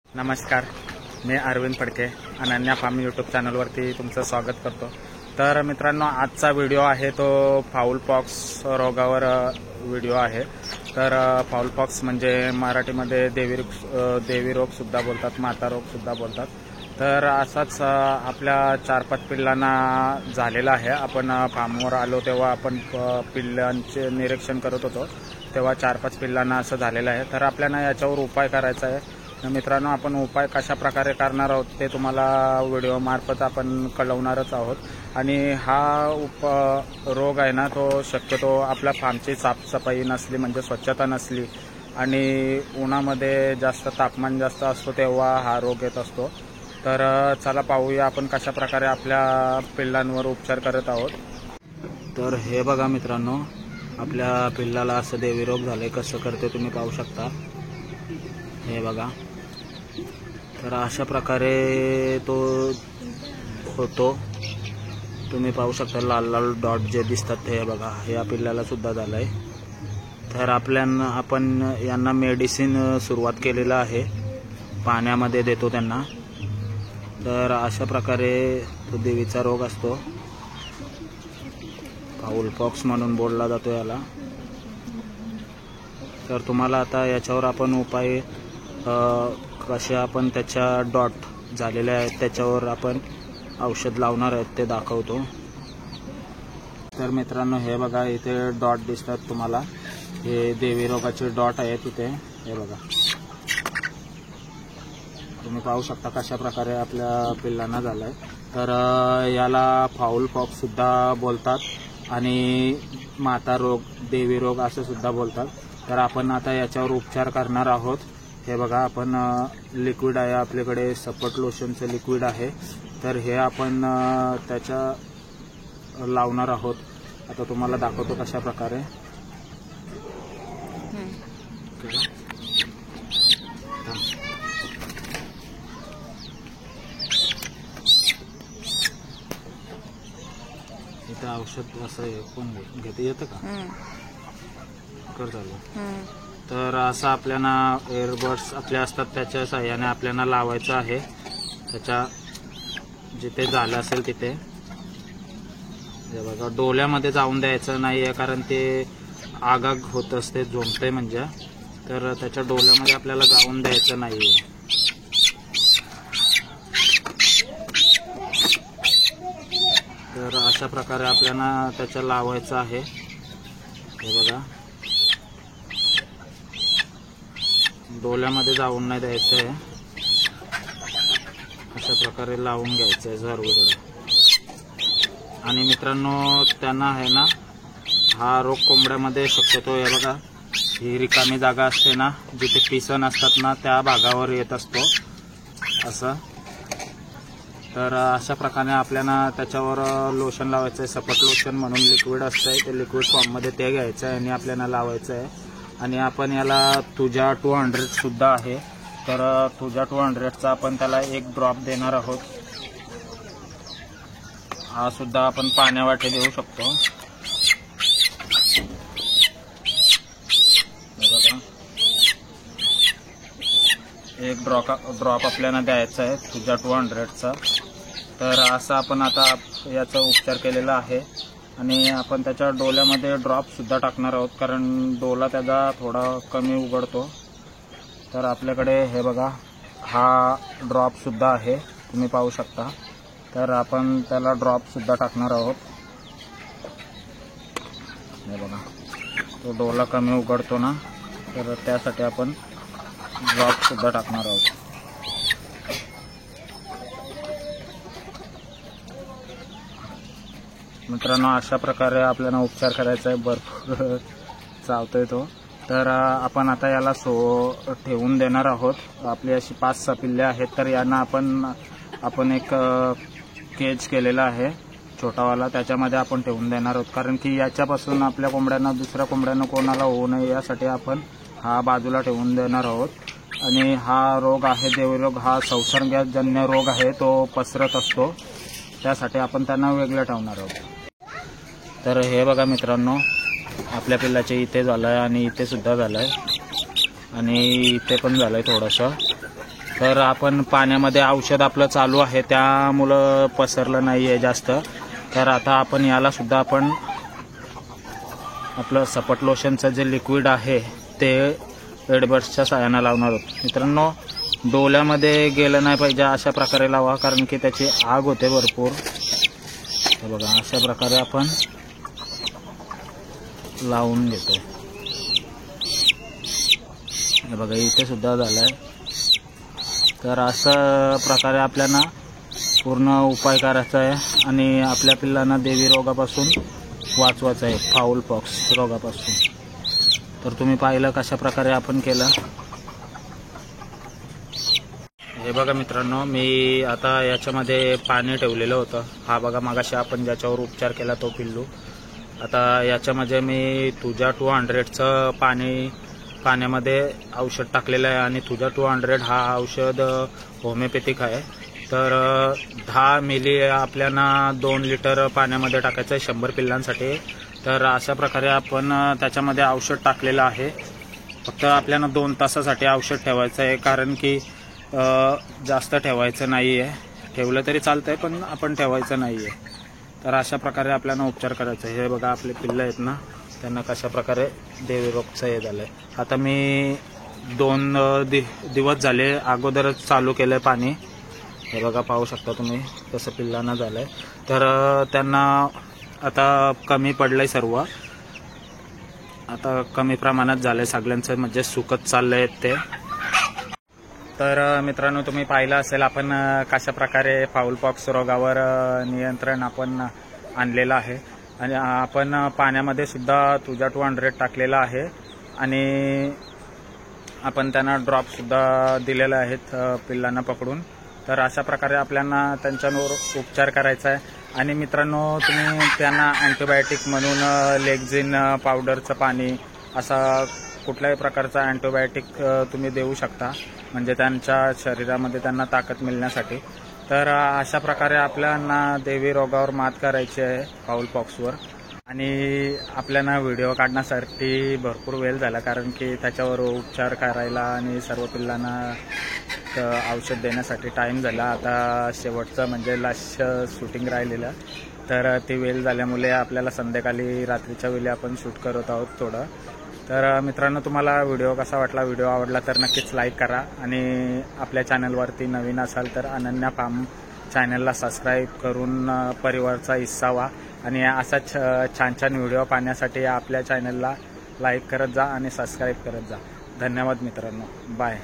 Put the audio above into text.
नमस्कार, मी Arvind Phadke Ananya form YouTube चॅनलवरती तुमचं स्वागत करतो। तर मित्रांनो, आजचा व्हिडिओ आहे तो फाऊल पॉक्स रोगावर व्हिडिओ आहे। तर फाऊल पॉक्स म्हणजे मराठीमध्ये देवी रोग सुद्धा बोलतात, माता रोग सुद्धा बोलतात। तर असाच आपल्या 4-5 पिल्लांना झालेला आहे। आपण फार्मवर आलो तेव्हा आपण पिल्लांचे निरीक्षण करत होतो, तेव्हा 4-5 पिल्लांना असं झालेलं आहे। तर आपल्याला याच्यावर उपाय करायचा आहे। मित्रांनो, आपण उपाय कशा प्रकारे करणार आहोत ते तुम्हाला व्हिडिओ मार्फत आपण कळवणारच आहोत। आणि हा रोग आहे ना, तो शक्यतो आपल्या फार्मची साफसफाई नसली म्हणजे स्वच्छता नसली आणि उन्हामध्ये जास्त तापमान जास्त असतो तेव्हा हा रोग येत असतो। तर चला पाहूया आपण कशा प्रकारे आपल्या पिल्लांवर उपचार करत आहोत। तर हे बघा मित्रांनो, आपल्या पिल्लाला असं देवी रोग झाले, कसं करते तुम्ही पाहू शकता। हे बघा, तर अशा प्रकारे तो होतो, तुम्ही पाहू शकता। लाल लाल डॉट जे दिसतात हे बघा, हे या पिल्लाला सुद्धा झालंय। तर आपण यांना मेडिसिन सुरुवात केलेला आहे, पाण्यामध्ये देतो त्यांना। तर अशा प्रकारे तो देवीचा रोग असतो, फाऊल पॉक्स म्हणून बोलला जातो याला। तर तुम्हाला आता याच्यावर आपण उपाय कसे आपण त्याच्या डॉट झालेले आहेत त्याच्यावर आपण औषध लावणार आहेत ते दाखवतो। तर मित्रांनो, हे बघा, इथे डॉट दिसतात तुम्हाला, हे देवी रोगाचे डॉट आहेत इथे, हे बघा, तुम्ही पाहू शकता कशा प्रकारे आपल्या पिल्लांना झालंय। तर याला फाऊल पॉक्स सुद्धा बोलतात आणि माता रोग, देवी रोग असं सुद्धा बोलतात। तर आपण आता याच्यावर उपचार करणार आहोत। हे बघा, आपण लिक्विड आहे आपल्याकडे, सपोर्ट लोशनचं लिक्विड आहे। तर हे आपण त्याच्या लावणार आहोत। आता तुम्हाला दाखवतो कशा प्रकारे। इथं औषध असं कोण घेते येतं का? कर झालं। तर असं आपल्याला एअरबड्स आपल्या असतात, त्याच्या साहाय्याने आपल्याला लावायचं आहे त्याच्या जिथे झालं असेल तिथे। हे बघा, डोल्यामध्ये जाऊन द्यायचं नाही आहे, कारण ते आगाग होत असते, झोंबते म्हणजे। तर त्याच्या डोल्यामध्ये आपल्याला जाऊन द्यायचं नाही आहे। तर अशा प्रकारे आपल्याला त्याच्या लावायचं आहे। हे बघा, डोल्यामध्ये जाऊन नाही द्यायचं आहे, अशा प्रकारे लावून घ्यायचं आहे सर्वकडे। आणि मित्रांनो, त्यांना आहे ना, हा रोग कोंबड्यामध्ये शक्यतो, हे बघा, ही रिकामी जागा असते ना, जिथे पिसन असतात ना, त्या भागावर येत असतो असं। तर अशा प्रकारे आपल्याला त्याच्यावर लोशन लावायचं आहे, सपोर्ट लोशन म्हणून लिक्विड असतंय, ते लिक्विड फॉर्ममध्ये ते घ्यायचं आहे आणि आपल्याला लावायचं आहे। आणि आपण याला तुझा 200 सुद्धा आहे, तर तुझा 200चा आपण त्याला 1 ड्रॉप देणार आहोत। हा सुद्धा आपण पाण्यावाटे देऊ शकतो। एक ड्रॉप आपल्याला द्यायचा आहे तुझा 200चा। तर असं आपण आता याचा उपचार केलेला आहे आणि आपण त्याच्या डोल्यामध्ये ड्रॉप सुद्धा टाकणार आहोत, कारण डोला त्याचा थोडा कमी उघडतो। तर आपल्याकडे हे बघा, हा ड्रॉप सुद्धा आहे, तुम्ही पाहू शकता। तर आपण त्याला ड्रॉप सुद्धा टाकणार आहोत। हे बघा, तो डोला कमी उघडतो ना, तर त्यासाठी आपण ड्रॉप सुद्धा टाकणार आहोत। मित्रांनो, अशा प्रकारे आपल्याला उपचार करायचा आहे। भरपूर चावतोय तो। तर आपण आता याला ठेवून देणार आहोत। आपली अशी 5-6 पिल्ले आहेत, तर यांना आपण एक केज केलेला आहे छोटावाला, त्याच्यामध्ये आपण ठेवून देणार आहोत, कारण की याच्यापासून आपल्या कोंबड्यांना, दुसऱ्या कोंबड्यांना कोणाला होऊ नये यासाठी आपण हा बाजूला ठेवून देणार आहोत। आणि हा रोग आहे देवी रोग, हा संसर्गजन्य रोग आहे, तो पसरत असतो, त्यासाठी आपण त्यांना वेगळं ठेवणार आहोत। तर हे बघा मित्रांनो, आपल्या पिल्लाचे इथे झालं आहे आणि इथे सुद्धा झालं आहे आणि इथे पण झालं आहे थोडंसं। तर आपण पाण्यामध्ये औषध आपलं चालू आहे त्यामुळं पसरलं नाही आहे जास्त. तर आता आपण याला सुद्धा आपण आपलं सपट लोशनचं जे लिक्विड आहे ते एडबर्ड्सच्या साहाय्यानं लावणार आहोत. मित्रांनो, डोल्यामध्ये गेलं नाही पाहिजे अशा प्रकारे लावा, कारण की त्याची आग होते भरपूर. हे बघा, अशा प्रकारे आपण लावून घेतो. हे बघा, इथे सुद्धा झालंय. तर अशा प्रकारे आपल्याला पूर्ण उपाय करायचा आहे आणि आपल्या पिल्लांना देवी रोगापासून वाचवायचं आहे, फाऊल पॉक्स रोगापासून. तर तुम्ही पाहिलं कशा प्रकारे आपण केलं. हे बघा मित्रांनो, मी आता याच्यामध्ये पाणी ठेवलेलं होतं. हा बघा, मगाशी आपण ज्याच्यावर उपचार केला तो पिल्लू. आता याच्यामध्ये मी तुझ्या 200चं पाण्यामध्ये औषध टाकलेलं आहे आणि तुझ्या 200 हा औषध होमिओपॅथिक आहे. तर 10 मिली आपल्याला 2 लिटर पाण्यामध्ये टाकायचं आहे 100 पिल्लांसाठी. तर अशा प्रकारे आपण त्याच्यामध्ये औषध टाकलेलं आहे. फक्त आपल्याला 2 तासासाठी औषध ठेवायचं आहे, कारण की जास्त ठेवायचं नाही आहे. ठेवलं तरी चालतंय पण आपण ठेवायचं नाही आहे. तर अशा प्रकारे आपल्याला उपचार करायचा आहे. हे बघा, आपले पिल्लं आहेत ना, त्यांना कशा प्रकारे देवी रोगचं हे झालं आहे. आता मी 2 दिवस झाले अगोदरच चालू केलं आहे पाणी. हे बघा, पाहू शकता तुम्ही कसं पिल्लांना झालं आहे. तर त्यांना आता कमी पडलं आहे सर्व. आता कमी प्रमाणात झालं आहे सगळ्यांचं, म्हणजे सुकत चाललं आहे ते. तर मित्रांनो, तुम्ही पाहिलं असेल आपण कशा प्रकारे फाऊल पॉक्स रोगावर नियंत्रण आपण आणलेलं आहे. आणि आपण पाण्यामध्ये सुद्धा तुझ्या 200 टाकलेलं आहे आणि आपण त्यांना ड्रॉपसुद्धा दिलेले आहेत पिल्लांना पकडून. तर अशा प्रकारे आपल्याला त्यांच्यावर उपचार करायचा आहे. आणि मित्रांनो, तुम्ही त्यांना अँटीबायोटिक म्हणून लेक्झिन पावडरचं पाणी, असा कुठल्याही प्रकारचा अँटीबायोटिक तुम्ही देऊ शकता, म्हणजे त्यांच्या शरीरामध्ये त्यांना ताकद मिळण्यासाठी. तर अशा प्रकारे आपल्याला देवी रोगावर मात करायची आहे, फाऊल पॉक्सवर. आणि आपल्याला व्हिडिओ काढण्यासाठी भरपूर वेळ झाला, कारण की त्याच्यावर उपचार करायला आणि सर्व पिल्लांना औषध देण्यासाठी टाईम झाला. आता शेवटचं म्हणजे लास्ट शूटिंग राहिलेलं, तर ती वेळ झाल्यामुळे आपल्याला संध्याकाळी रात्रीच्या वेळी आपण शूट करत आहोत थोडं. तर मित्रांनो, तुम्हाला व्हिडिओ कसा वाटला? व्हिडिओ आवडला तर नक्कीच लाईक करा आणि आपल्या चॅनलवरती नवीन असाल तर अनन्या फार्म चॅनलला सबस्क्राईब करून परिवारचा हिस्सा व्हा. आणि असाच छान छान व्हिडिओ पाहण्यासाठी आपल्या चॅनलला लाईक करत जा आणि सबस्क्राईब करत जा. धन्यवाद मित्रांनो, बाय.